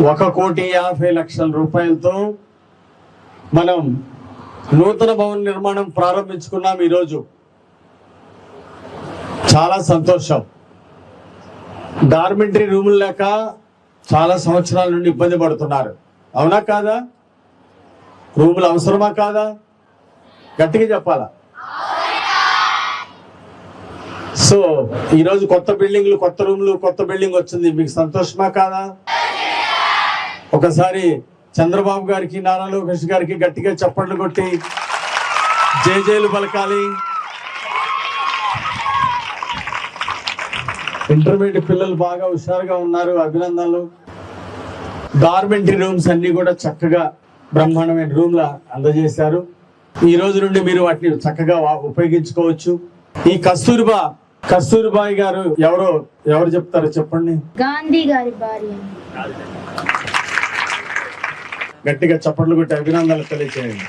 1,50,00,000 రూపాయలతో మనం నూతన భవన నిర్మాణం ప్రారంభించుకున్నాం. ఈరోజు చాలా సంతోషం. డార్మెంటరీ రూములు లేక చాలా సంవత్సరాల నుండి ఇబ్బంది పడుతున్నారు. అవునా కాదా? రూములు అవసరమా కాదా? గట్టిగా చెప్పాలా? సో ఈరోజు కొత్త బిల్డింగ్లు, కొత్త రూములు, కొత్త బిల్డింగ్ వచ్చింది. మీకు సంతోషమా కాదా? ఒకసారి చంద్రబాబు గారికి, నారా లోకేష్ గారికి గట్టిగా చప్పట్లు కొట్టి జేజేలు పలకాలి. ఇంటర్మీడియట్ పిల్లలు బాగా హుషారుగా ఉన్నారు, అభినందనలు. డార్మెంటరీ రూమ్స్ అన్ని కూడా చక్కగా బ్రహ్మాండమైన రూమ్ల అందజేశారు. ఈ రోజు నుండి మీరు వాటిని చక్కగా ఉపయోగించుకోవచ్చు. ఈ కస్తూరిబాయి గారు ఎవరు చెప్తారో చెప్పండి. గాంధీ గారి భార్య. గట్టిగా చప్పట్లు కొట్టి అభినందనలు తెలియచేయండి.